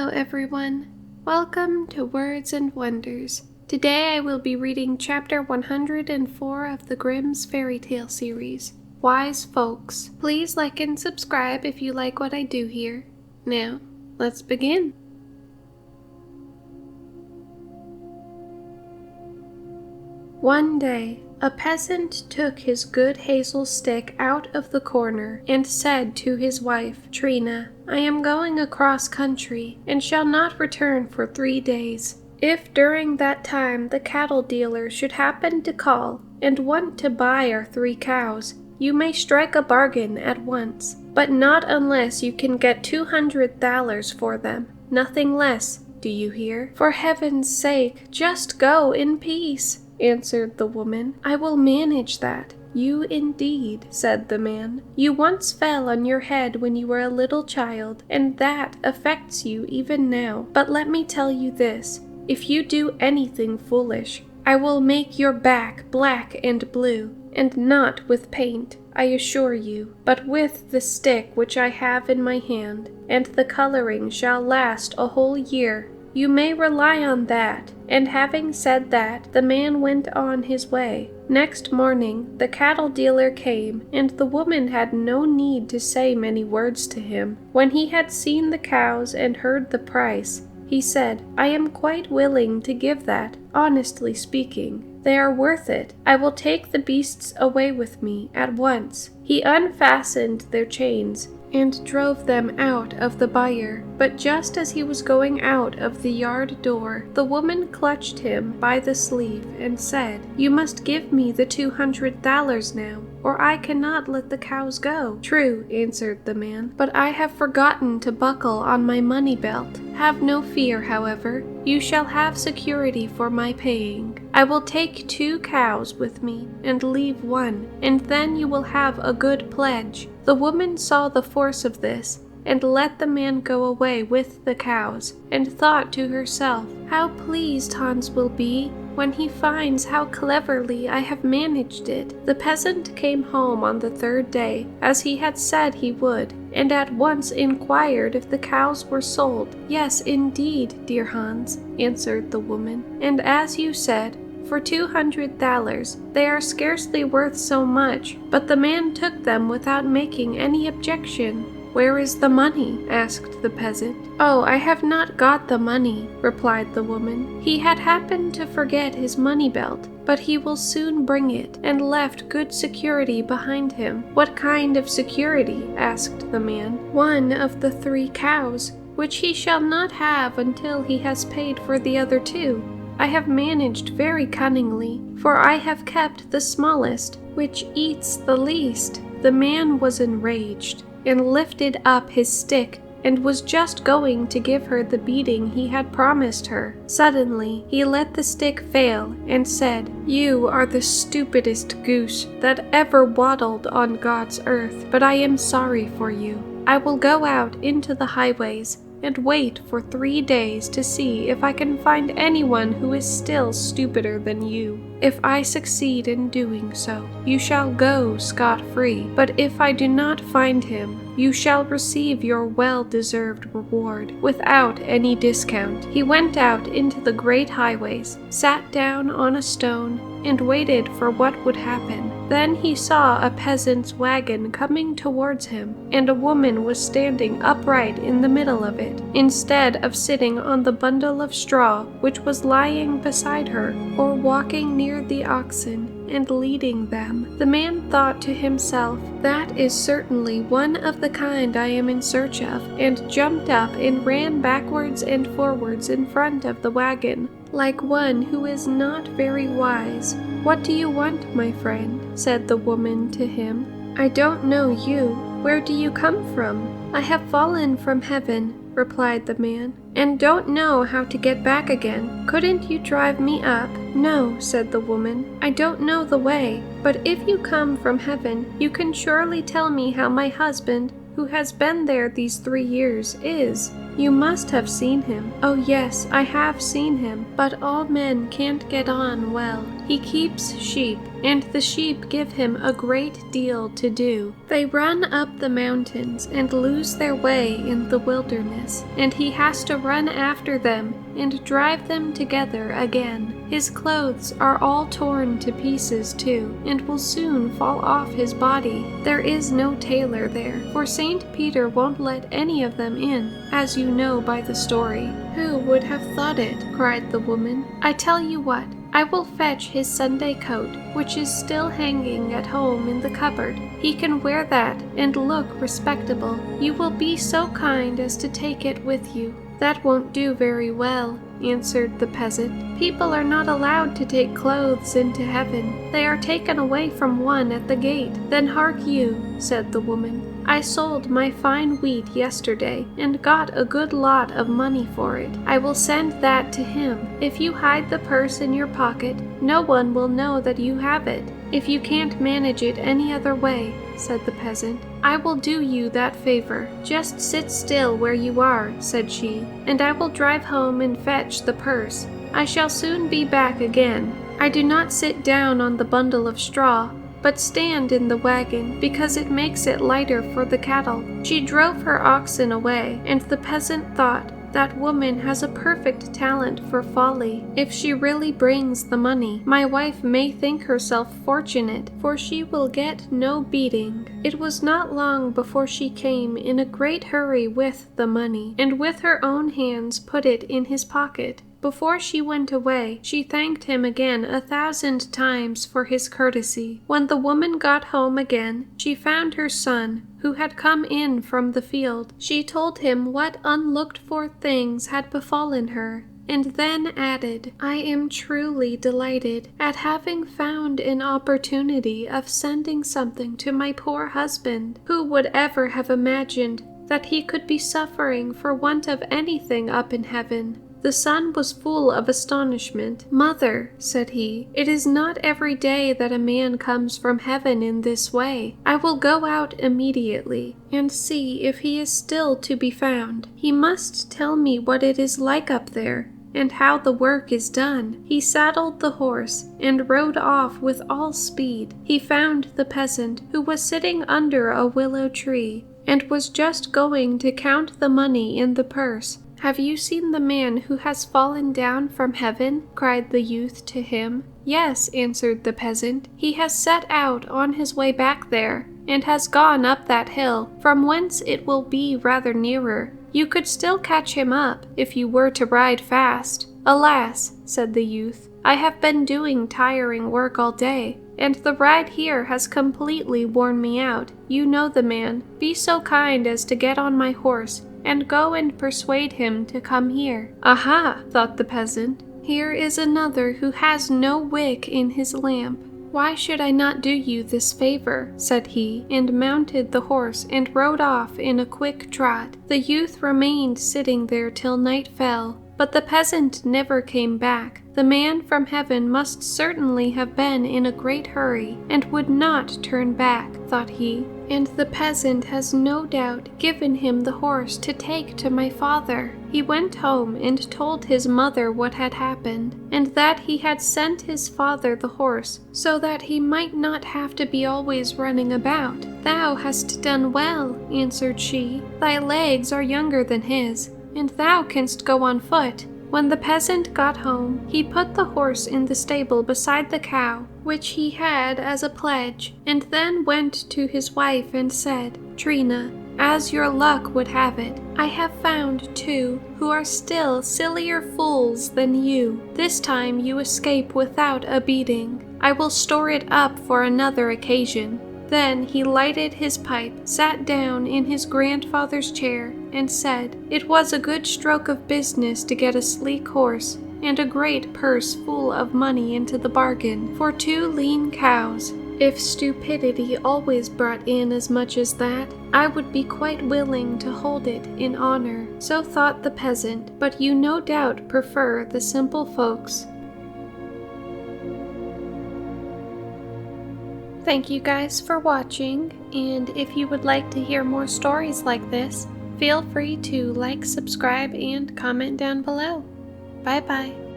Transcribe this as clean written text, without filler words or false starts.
Hello everyone, welcome to Words and Wonders. Today I will be reading chapter 104 of the Grimm's Fairytale series, Wise Folks. Please like and subscribe if you like what I do here. Now, let's begin. One day, a peasant took his good hazel stick out of the corner and said to his wife, Trina, I am going across country and shall not return for 3 days. If during that time the cattle dealer should happen to call and want to buy our 3 cows, you may strike a bargain at once, but not unless you can get 200 thalers for them, nothing less, do you hear? For heaven's sake, just go in peace, answered the woman. I will manage that. You indeed, said the man. You once fell on your head when you were a little child, and that affects you even now. But let me tell you this, if you do anything foolish, I will make your back black and blue, and not with paint, I assure you, but with the stick which I have in my hand, and the coloring shall last a whole year. You may rely on that. And having said that, the man went on his way. Next morning, the cattle dealer came, and the woman had no need to say many words to him. When he had seen the cows and heard the price, he said, I am quite willing to give that, honestly speaking. They are worth it. I will take the beasts away with me at once. He unfastened their chains and drove them out of the byre. But just as he was going out of the yard door, the woman clutched him by the sleeve and said, You must give me the 200 thalers now, or I cannot let the cows go. True, answered the man, but I have forgotten to buckle on my money belt. Have no fear, however, you shall have security for my paying. I will take 2 cows with me and leave 1, and then you will have a good pledge. The woman saw the force of this, and let the man go away with the cows, and thought to herself, How pleased Hans will be when he finds how cleverly I have managed it. The peasant came home on the 3rd day, as he had said he would, and at once inquired if the cows were sold. Yes, indeed, dear Hans, answered the woman, and as you said, for 200 thalers. They are scarcely worth so much, but the man took them without making any objection. Where is the money? Asked the peasant. Oh, I have not got the money, replied the woman. He had happened to forget his money belt, but he will soon bring it, and left good security behind him. What kind of security? Asked the man. One of the 3 cows, which he shall not have until he has paid for the other 2. I have managed very cunningly, for I have kept the smallest, which eats the least. The man was enraged, and lifted up his stick, and was just going to give her the beating he had promised her. Suddenly he let the stick fail, and said, You are the stupidest goose that ever waddled on God's earth, but I am sorry for you. I will go out into the highways, and wait for 3 days to see if I can find anyone who is still stupider than you. If I succeed in doing so, you shall go scot-free, but if I do not find him, you shall receive your well-deserved reward, without any discount. He went out into the great highways, sat down on a stone, and waited for what would happen. Then he saw a peasant's wagon coming towards him, and a woman was standing upright in the middle of it, instead of sitting on the bundle of straw which was lying beside her, or walking near the oxen and leading them. The man thought to himself, That is certainly one of the kind I am in search of, and jumped up and ran backwards and forwards in front of the wagon, like one who is not very wise. What do you want, my friend? Said the woman to him. I don't know you. Where do you come from? I have fallen from heaven, replied the man, and don't know how to get back again. Couldn't you drive me up? No, said the woman. I don't know the way, but if you come from heaven, you can surely tell me how my husband, who has been there these 3 years, is. "You must have seen him." "Oh yes, I have seen him, but all men can't get on well. He keeps sheep, and the sheep give him a great deal to do. They run up the mountains and lose their way in the wilderness, and he has to run after them and drive them together again. His clothes are all torn to pieces too, and will soon fall off his body. There is no tailor there, for St. Peter won't let any of them in, as you know by the story." "Who would have thought it?" cried the woman. "I tell you what, I will fetch his Sunday coat, which is still hanging at home in the cupboard. He can wear that and look respectable. You will be so kind as to take it with you." "That won't do very well," answered the peasant. "People are not allowed to take clothes into heaven. They are taken away from one at the gate." "Then hark you," said the woman. "I sold my fine wheat yesterday and got a good lot of money for it. I will send that to him. If you hide the purse in your pocket, no one will know that you have it. If you can't manage it any other way," said the peasant, "I will do you that favor. Just sit still where you are," said she, "and I will drive home and fetch the purse. I shall soon be back again. I do not sit down on the bundle of straw, but stand in the wagon, because it makes it lighter for the cattle." She drove her oxen away, and the peasant thought, "That woman has a perfect talent for folly. If she really brings the money, my wife may think herself fortunate, for she will get no beating." It was not long before she came in a great hurry with the money, and with her own hands put it in his pocket. Before she went away, she thanked him again 1,000 times for his courtesy. When the woman got home again, she found her son, who had come in from the field. She told him what unlooked-for things had befallen her, and then added, "I am truly delighted at having found an opportunity of sending something to my poor husband. Who would ever have imagined that he could be suffering for want of anything up in heaven?" The son was full of astonishment. "Mother," said he, "it is not every day that a man comes from heaven in this way. I will go out immediately and see if he is still to be found. He must tell me what it is like up there, and how the work is done." He saddled the horse and rode off with all speed. He found the peasant, who was sitting under a willow tree, and was just going to count the money in the purse. "Have you seen the man who has fallen down from heaven?" cried the youth to him. "Yes," answered the peasant. "He has set out on his way back there, and has gone up that hill, from whence it will be rather nearer. You could still catch him up, if you were to ride fast." "Alas," said the youth, "I have been doing tiring work all day, and the ride here has completely worn me out. You know the man. Be so kind as to get on my horse, and go and persuade him to come here." "Aha," thought the peasant, "here is another who has no wick in his lamp. Why should I not do you this favor?" said he, and mounted the horse and rode off in a quick trot. The youth remained sitting there till night fell, but the peasant never came back. The man from heaven must certainly have been in a great hurry, and would not turn back, thought he, and the peasant has no doubt given him the horse to take to my father. He went home and told his mother what had happened, and that he had sent his father the horse so that he might not have to be always running about. "Thou hast done well," answered she. "Thy legs are younger than his, and thou canst go on foot." When the peasant got home, he put the horse in the stable beside the cow, which he had as a pledge, and then went to his wife and said, "Trina, as your luck would have it, I have found two who are still sillier fools than you. This time you escape without a beating. I will store it up for another occasion." Then he lighted his pipe, sat down in his grandfather's chair, and said, "It was a good stroke of business to get a sleek horse, and a great purse full of money into the bargain, for 2 lean cows. If stupidity always brought in as much as that, I would be quite willing to hold it in honor." So thought the peasant, but you no doubt prefer the simple folks. Thank you guys for watching, and if you would like to hear more stories like this, Feel free to like, subscribe, and comment down below. Bye bye.